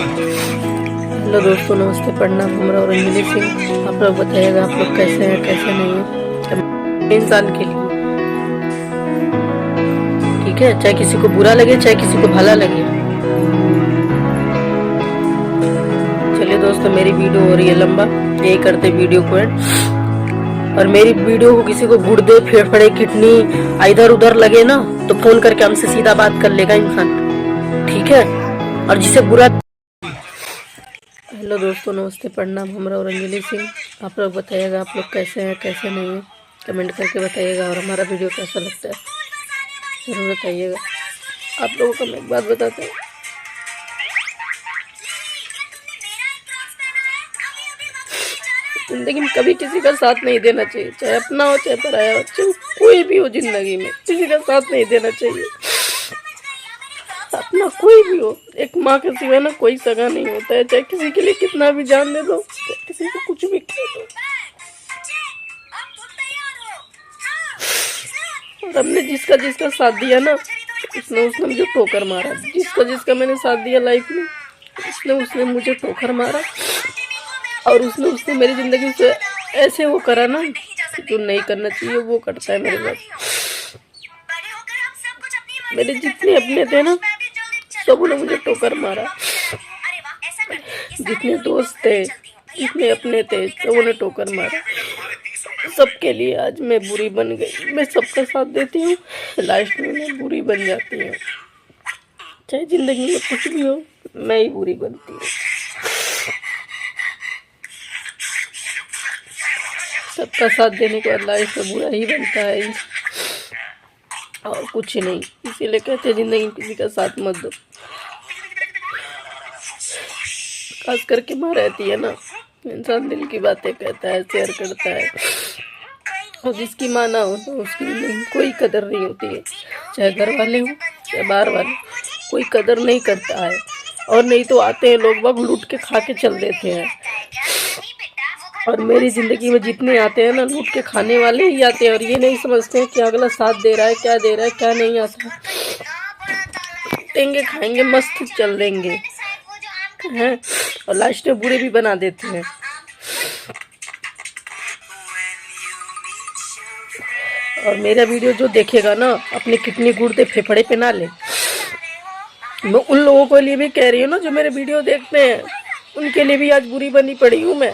Hello दोस्तों, नमस्ते, प्रणाम। हमरा और अंजलि सिंह। आप लोग बताइएगा, आप लोग कैसे हैं, कैसे नहीं है। इंसान के लिए ठीक है, चाहे किसी को बुरा लगे चाहे किसी को भला लगे। चलिए दोस्तों, मेरी वीडियो हो रही है लंबा, यही करते वीडियो को एंड। और मेरी वीडियो को किसी को गुर्दे, फेफड़े, किडनी इधर उधर लगे ना, तो फोन करके हमसे सीधा बात कर लेगा इंसान, ठीक है। और जिसे बुरा। हेलो दोस्तों, नमस्ते, प्रणाम। हमरा और अंजलि सिंह। आप लोग बताइएगा, आप लोग कैसे हैं, कैसे नहीं है। कमेंट करके बताइएगा। और हमारा वीडियो कैसा लगता है जरूर बताइएगा। आप लोगों को मैं एक बात बताता हूँ, जिंदगी में कभी किसी का साथ नहीं देना चाहिए, चाहे अपना हो चाहे पराया हो, चाहे कोई भी हो। जिंदगी में किसी का साथ नहीं देना चाहिए, अपना कोई भी हो। एक माँ के सिवा ना कोई सगा नहीं होता है, चाहे किसी के लिए कितना भी जान दे दो, चाहे किसी को कुछ भी कह दो। और हमने जिसका जिसका साथ दिया ना, उसने मुझे ठोकर मारा। जिसका मैंने साथ दिया लाइफ में, उसने मुझे ठोकर मारा। और उसने मेरी जिंदगी से ऐसे वो करा ना, जो नहीं करना चाहिए वो करता है मेरे साथ। मेरे जितने अपने थे ना, सबों ने मुझे ठोकर मारा। जितने दोस्त थे, जितने अपने थे, सबों ने ठोकर मारा। सबके लिए आज मैं बुरी बन गई। मैं सबका साथ देती हूँ, लास्ट में मैं बुरी बन जाती हूँ। चाहे जिंदगी में कुछ भी हो, मैं ही बुरी बनती हूँ। सबका साथ देने के बाद लाइफ में बुरा ही बनता है और कुछ नहीं। इसीलिए कहते हैं जिंदगी में किसी का साथ मत दो। खास करके माँ रहती है ना, इंसान दिल की बातें कहता है, शेयर करता है। और जिसकी माँ ना हो तो उसकी नहीं कोई कदर नहीं होती है, चाहे घर वाले हो चाहे बाहर वाले, कोई कदर नहीं करता है। और नहीं तो आते हैं लोग बाग लूट के खा के चल देते हैं। और मेरी ज़िंदगी में जितने आते हैं ना, लूट के खाने वाले ही आते हैं। और ये नहीं समझते हैं कि अगला साथ दे रहा है, क्या दे रहा है क्या नहीं। आता देंगे, खाएंगे, मस्त चल देंगे हैं, और लास्ट में बुरे भी बना देते हैं। और मेरा वीडियो जो देखेगा ना, अपनी किडनी गुर्दे फेफड़े पे ना ले। मैं उन लोगों के लिए भी कह रही हूँ ना, जो मेरे वीडियो देखते हैं, उनके लिए भी आज बुरी बनी पड़ी हूँ मैं,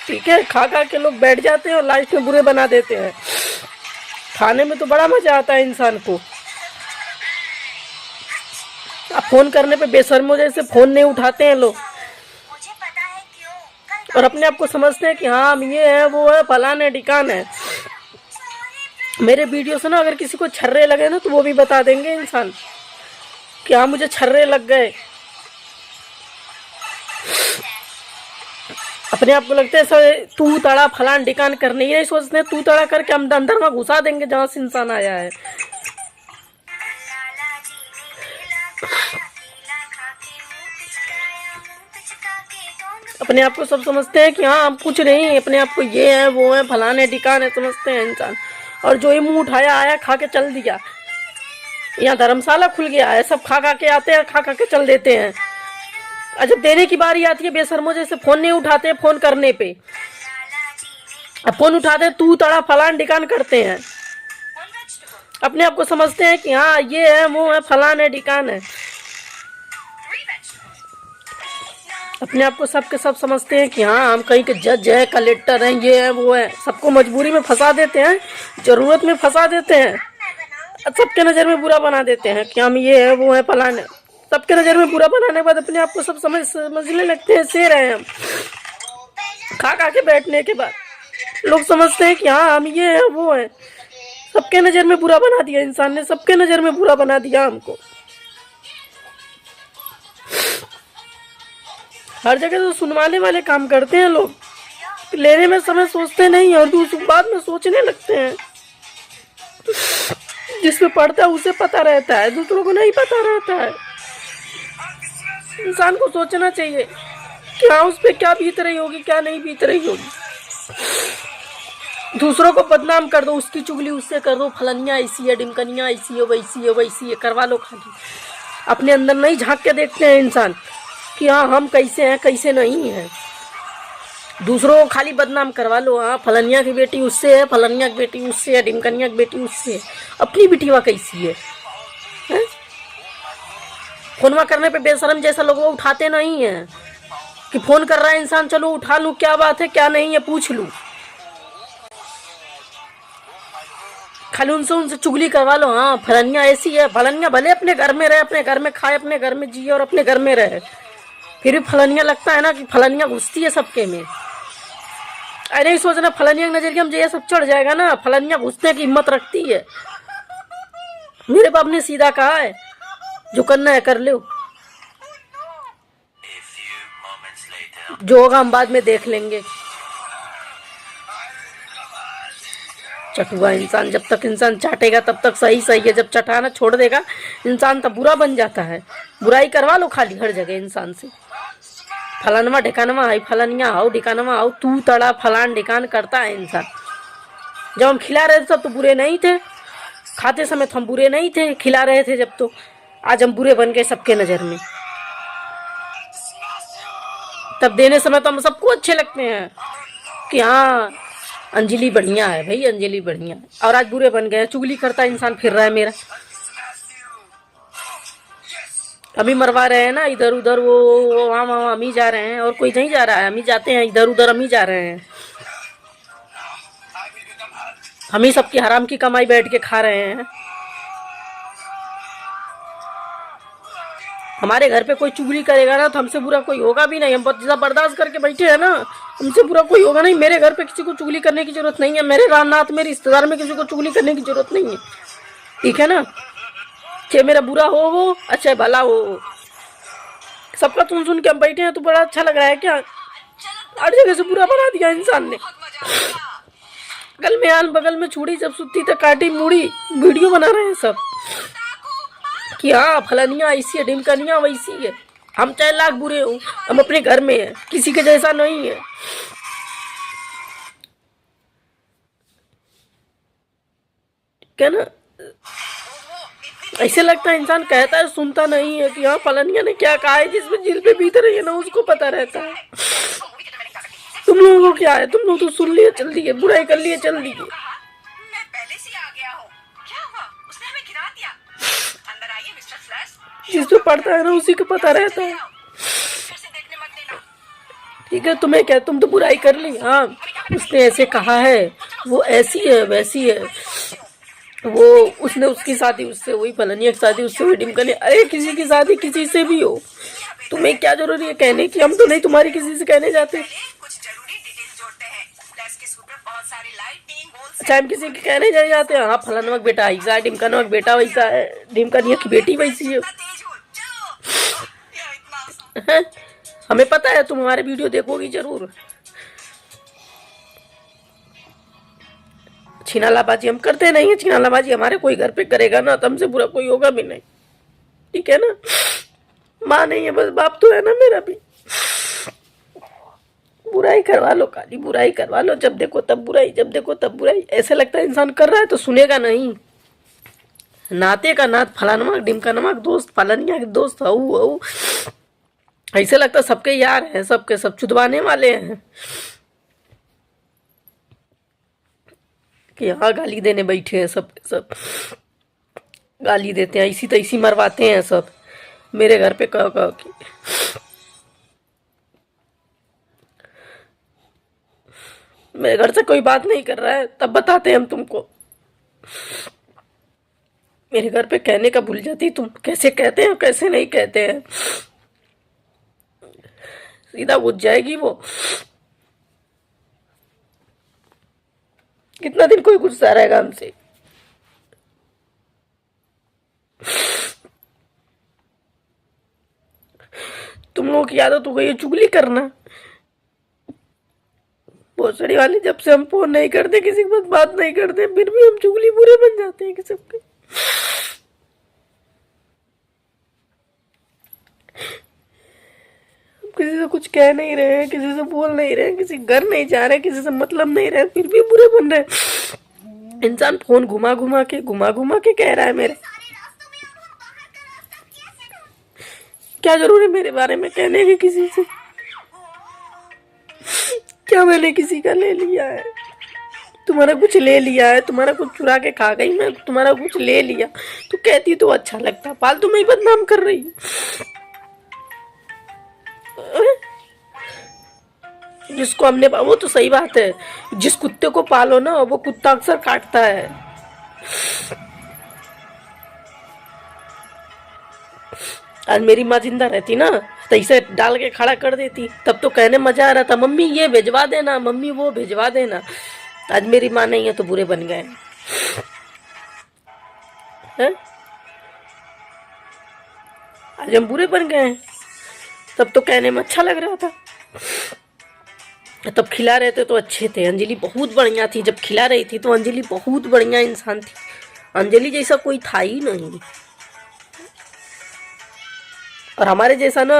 ठीक है। खा के लोग बैठ जाते हैं और लास्ट में बुरे बना देते हैं। खाने में तो बड़ा मजा आता है इंसान को। अब फोन करने पे बेशर्मो जैसे फोन नहीं उठाते हैं लोग, और अपने आप को समझते हैं कि हाँ हम ये है वो है, फलान है, ढिकान है। मेरे वीडियो से ना अगर किसी को छर्रे लगे ना, तो वो भी बता देंगे इंसान कि हाँ मुझे छर्रे लग गए। अपने आप को लगता है सर तू तड़ा फलान ढिकान करने, ये नहीं सोचते तू तड़ा करके हम अंदर में घुसा देंगे जहाँ से इंसान आया है। अपने आप को सब समझते हैं कि हाँ हम कुछ नहीं, अपने आप को ये है वो है, फलाने ढिकान है, समझते हैं इंसान। और जो ही मुंह उठाया आया, खा के चल दिया। यहाँ धर्मशाला खुल गया है, सब खा के आते हैं, खा के चल देते हैं। और जब देने की बारी आती है, बेशर्मो जैसे फोन नहीं उठाते हैं। फोन करने पे अब फोन उठाते हैं, तू तड़ा फलान ढिकान करते हैं। अपने आप को समझते हैं कि हाँ ये है वो है, फलान है, ढिकान है। अपने आप को सब के सब समझते हैं कि हाँ हम कहीं के जज है, कलेक्टर हैं, ये है वो है। सबको मजबूरी में फंसा देते हैं, जरूरत में फंसा देते हैं। सबके नज़र में बुरा बना देते हैं कि हम ये है वो है, फलान है। सबके नज़र में बुरा बनाने के बाद अपने आप को सब समझने लगते हैं शेर हैं हम। खा के बैठने के बाद लोग समझते हैं कि हाँ हम ये है वो है। सबके नज़र में बुरा बना दिया इंसान ने, सबके नज़र में बुरा बना दिया हमको। हर जगह तो सुनवाने वाले काम करते हैं लोग, लेने में समय सोचते नहीं और दूसरी बाद में सोचने लगते हैं। जिसमें पढ़ता है उसे पता रहता है, दूसरों को नहीं पता रहता है। इंसान को सोचना चाहिए कि हाँ उस पर क्या बीत रही होगी, क्या नहीं बीत रही होगी। दूसरों को बदनाम कर दो, उसकी चुगली उससे कर दो, फलनिया ऐसी है, डिमकनिया ऐसी है, वैसी है, वैसी है, करवा लो खाली। अपने अंदर नहीं झांक के देखते हैं इंसान कि हाँ हम कैसे हैं कैसे नहीं हैं। दूसरों को खाली बदनाम करवा लो, हाँ फलनिया की बेटी उससे है, फलनिया की बेटी उससे है, ढिमकनिया की बेटी उससे है। अपनी बेटीवा कैसी है? फोनवा करने पे बेशरम जैसा लोगों उठाते नहीं है कि फोन कर रहा है इंसान, चलो उठा लूं, क्या बात है क्या नहीं है पूछ लूं। खाली उनसे चुगली करवा लो, हाँ फलनिया ऐसी है। फलनिया भले अपने घर में रहे, अपने घर में खाए, अपने घर में जिए और अपने घर में रहे, फिर भी फलनिया लगता है ना कि फलनिया घुसती है सबके में। अरे नहीं सोचना फलनिया की नजर के हम ये सब चढ़ जाएगा ना, फलनिया घुसने की हिम्मत रखती है। मेरे बाप ने सीधा कहा है जो करना है कर लो, जो होगा हम बाद में देख लेंगे। चटुआ इंसान, जब तक इंसान चाटेगा तब तक सही सही है, जब चटाना छोड़ देगा इंसान तब बुरा बन जाता है। बुराई करवा लो खाली हर जगह इंसान से, फलानवा ढिकानवा आई, फलानिया आओ ढिकानवा आओ, तू तड़ा फलान ढिकान करता है इंसान। जब हम खिला रहे थे तब तो बुरे नहीं थे, खाते समय तो हम बुरे नहीं थे, खिला रहे थे जब, तो आज हम बुरे बन गए सबके नज़र में। तब देने समय तो हम सबको अच्छे लगते हैं कि हाँ अंजलि बढ़िया है भाई, अंजलि बढ़िया है, और आज बुरे बन गए। चुगली करता इंसान फिर रहा है मेरा। अभी मरवा रहे हैं ना इधर उधर, वो वहाँ वहाँ हम ही जा रहे हैं और कोई नहीं जा रहा है, हम ही जाते हैं इधर उधर, हम ही जा रहे हैं। हम ही सबकी हराम की कमाई बैठ के खा रहे हैं। हमारे घर पे कोई चुगली करेगा ना तो हमसे बुरा कोई होगा भी नहीं, हम बहुत बर्दाश्त करके बैठे हैं ना, हमसे बुरा कोई होगा नहीं। मेरे घर पे किसी को चुगली करने की जरूरत नहीं है, मेरे रामनाथ मेरे रिश्तेदार में किसी को चुगली करने की जरूरत नहीं है, ठीक है ना। चाहे मेरा बुरा हो वो, अच्छा भला हो, सबका सुन के हम बैठे हैं तो बड़ा अच्छा लग रहा है क्या? हर जगह से बुरा बना दिया इंसान ने। कल में आन बगल में छुड़ी जब सुती तक काटी मुड़ी, वीडियो बना रहे हैं सब कि हाँ फलानिया ऐसी है, ढिमकनिया वैसी है। हम चाहे लाख बुरे हो, हम अपने घर में हैं, किसी के जैसा नहीं है। क्या ना, ऐसे लगता है इंसान कहता है सुनता नहीं है कि हाँ फलानिया ने क्या कहा है, जिसमें जिल पे बीत रही है ना उसको पता रहता है। तुम लोगों को क्या है, तुम लोग तो सुन लिए चल दिए, बुराई कर लिए चल दिए। जिस पे पढ़ता है ना उसी को पता रहता है, ठीक है। तुम्हें क्या, तुम तो बुराई कर ली, हाँ उसने ऐसे कहा है, वो ऐसी है वैसी है, वो उसने उसकी शादी उससे हुई, फलानिया की शादी उससे हुई, ढिमकने। अरे किसी की शादी किसी से भी हो, तुम्हें क्या जरूरी है कहने की? हम तो नहीं तुम्हारी किसी से कहने जाते। अच्छा हम किसी के कहने जाए जाते हैं, हाँ फलानवा का बेटा ऐसा है, ढिमकनवा का बेटा वैसा है, ढिमकनिया की बेटी वैसी है। हमें पता है तुम हमारे वीडियो देखोगी जरूर। छीनालाबाजी हम करते नहीं है, छीनालाबाजी हमारे कोई घर पे करेगा ना तो हमसे बुरा कोई होगा भी नहीं, ठीक है ना। माँ नहीं है बस बाप तो है ना मेरा भी। बुराई करवा लो, काली बुराई करवा लो, जब देखो तब बुराई, जब देखो तब बुराई। ऐसे लगता है इंसान कर रहा है तो सुनेगा नहीं। नाते का नात, फलानवा ढिमकनवा दोस्त, फलानिया के दोस्त, हऊ ऐसे लगता है सबके यार हैं, सबके सब चुदवाने वाले हैं कि यहाँ गाली देने बैठे हैं, सब सब गाली देते हैं, ऐसी तैसी मरवाते हैं सब मेरे घर पे कह कह के। मेरे घर से कोई बात नहीं कर रहा है तब बताते हैं हम तुमको। मेरे घर पे कहने का भूल जाती तुम, कैसे कहते हैं कैसे नहीं कहते हैं, सीधा बुझ जाएगी वो। कितना दिन कोई गुस्सा रहेगा हमसे? तुम लोगों की आदत हो गई है चुगली करना। भोसड़ी वाले जब से हम फोन नहीं करते, किसी के पास बात नहीं करते, फिर भी हम चुगली बुरे बन जाते हैं कि सबके। किसी से कुछ कह नहीं रहे हैं, किसी से बोल नहीं रहे हैं, किसी घर नहीं जा रहे, किसी से मतलब नहीं रहे, फिर भी बुरे बन रहे। इंसान फोन घुमा घुमा के कह रहा है मेरे क्या जरूर है मेरे बारे में कहने की किसी से? क्या मैंने किसी का ले लिया है? तुम्हारा कुछ ले लिया है? तुम्हारा कुछ चुरा के खा गई मैं? तुम्हारा कुछ ले लिया तो कहती तो अच्छा लगता। फालतू में ही बदनाम कर रही। जिसको हमने, वो तो सही बात है, जिस कुत्ते को पालो ना वो कुत्ता अक्सर काटता है। आज मेरी माँ जिंदा रहती ना तो इसे डाल के खड़ा कर देती, तब तो कहने मजा आ रहा था, मम्मी ये भिजवा देना, मम्मी वो भिजवा देना। आज मेरी माँ नहीं है तो बुरे बन गए हैं। आज हम बुरे बन गए हैं, तब तो कहने में अच्छा लग रहा था। तब खिला रहे थे तो अच्छे थे। अंजलि बहुत बढ़िया थी, जब खिला रही थी तो अंजलि बहुत बढ़िया इंसान थी। अंजलि जैसा कोई था ही नहीं। और हमारे जैसा ना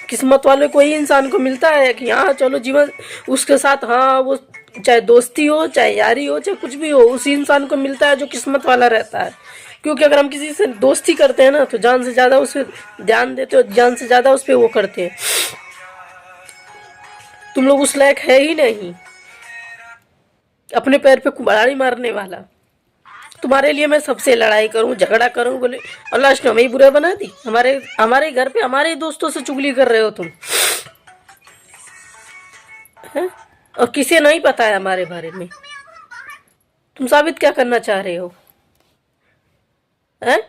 किस्मत वाले कोई इंसान को मिलता है कि हाँ चलो जीवन उसके साथ, हाँ वो चाहे दोस्ती हो चाहे यारी हो चाहे कुछ भी हो, उसी इंसान को मिलता है जो किस्मत वाला रहता है। क्योंकि अगर हम किसी से दोस्ती करते हैं ना तो जान से ज़्यादा उस पर ध्यान देते हो, जान से ज़्यादा उस पर वो करते हैं। तुम लोग उस लायक है ही नहीं, अपने पैर पे कुल्हाड़ी मारने वाला। तुम्हारे लिए मैं सबसे लड़ाई करूं, झगड़ा करूं, बोले और लास्ट में हमें ही बुरा बना दी। हमारे घर पे हमारे दोस्तों से चुगली कर रहे हो तुम है? और किसे नहीं पता है हमारे बारे में। तुम साबित क्या करना चाह रहे हो हैं?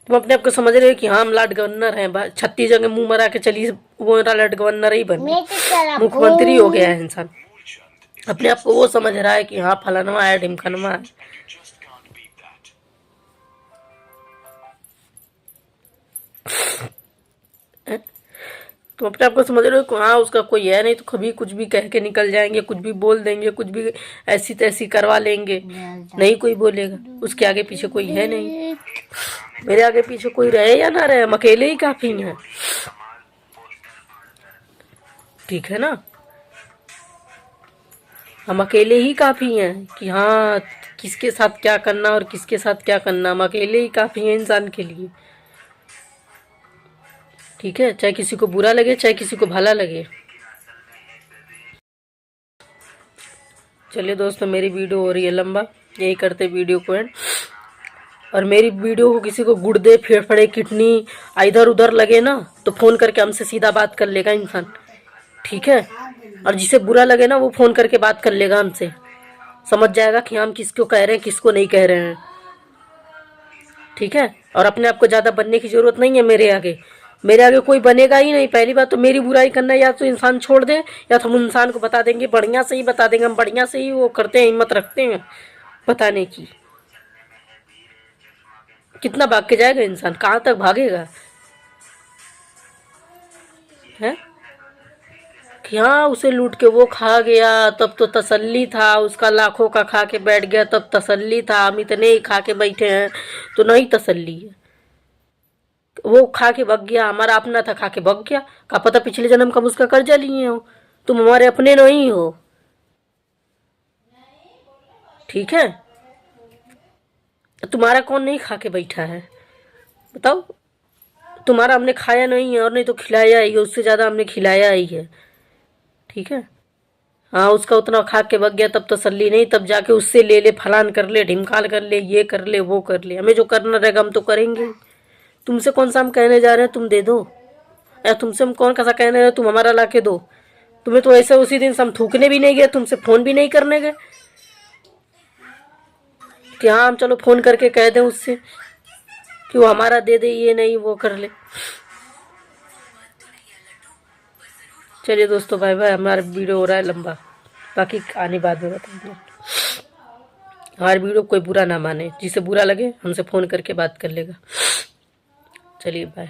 तुम अपने आप को समझ रहे हो कि हाँ हम लाड गवर्नर हैं, 36 जगह मुंह मरा के चली, वो मेरा लाड गवर्नर ही बन गया, मुख्यमंत्री हो गया है इंसान। अपने आप को वो समझ रहा है कि हाँ फलानवा है ढिमकनवा है। तुम अपने आप को समझ रहे हो कि हाँ उसका कोई है नहीं, तो कभी कुछ भी कह के निकल जाएंगे, कुछ भी बोल देंगे, कुछ भी ऐसी तैसी करवा लेंगे, नहीं कोई बोलेगा। उसके आगे पीछे कोई है नहीं। मेरे आगे पीछे कोई रहे या ना रहे, हम अकेले ही काफी हैं। ठीक है ना, हम अकेले ही काफी हैं कि हाँ किसके साथ क्या करना और किसके साथ क्या करना, हम अकेले ही काफी हैं इंसान के लिए। ठीक है, चाहे किसी को बुरा लगे चाहे किसी को भला लगे। चलिए दोस्तों, मेरी वीडियो हो रही है लंबा, यही करते वीडियो को एंड। और मेरी वीडियो को किसी को गुर्दे फेफड़े किडनी इधर उधर लगे ना तो फ़ोन करके हमसे सीधा बात कर लेगा इंसान। ठीक है, और जिसे बुरा लगे ना वो फ़ोन करके बात कर लेगा हमसे, समझ जाएगा कि हम किसको कह रहे हैं किसको नहीं कह रहे हैं। ठीक है, और अपने आप को ज़्यादा बनने की ज़रूरत नहीं है मेरे आगे कोई बनेगा ही नहीं। पहली बात तो मेरी बुराई करना या तो इंसान छोड़ दे या तो हम इंसान को बता देंगे, बढ़िया से ही बता देंगे, हम बढ़िया से ही वो करते हैं, हिम्मत रखते हैं बताने की। कितना भाग के जाएगा इंसान, कहाँ तक भागेगा है कि हाँ उसे लूट के वो खा गया तब तो तसल्ली था, उसका लाखों का खा के बैठ गया तब तसल्ली था, हम इतने ही खा के बैठे हैं तो नहीं तसल्ली है। वो खा के भग गया, हमारा अपना था खा के भग गया, का पता पिछले जन्म का उसका कर्जा लिए हो, तुम हमारे अपने नहीं हो। ठीक है, तुम्हारा कौन नहीं खा के बैठा है बताओ? तुम्हारा हमने खाया नहीं है और नहीं तो खिलाया ही है, उससे ज़्यादा हमने खिलाया ही है। ठीक है, हाँ उसका उतना खा के भग गया तब तसल्ली नहीं, तब जाके उससे ले ले, फलान कर ले, ढिमकाल कर ले, ये कर ले वो कर ले। हमें जो करना रहेगा हम तो करेंगे। तुमसे कौन सा हम कहने जा रहे हैं तुम दे दो, या तुमसे हम कौन कैसा कहने रहे हैं तुम हमारा ला के दो। तुम्हें तो ऐसे उसी दिन से हम थूकने भी नहीं गए, तुमसे फ़ोन भी नहीं करने गए कि हाँ हम चलो फ़ोन करके कह दें उससे कि वो हमारा दे दे, ये नहीं वो कर ले। चलिए दोस्तों, बाय बाय। हमारा वीडियो हो रहा है लंबा, बाकी आने बाद में बताएंगे। हमारी वीडियो कोई बुरा ना माने, जिसे बुरा लगे हमसे फ़ोन करके बात कर लेगा। चलिए बाय।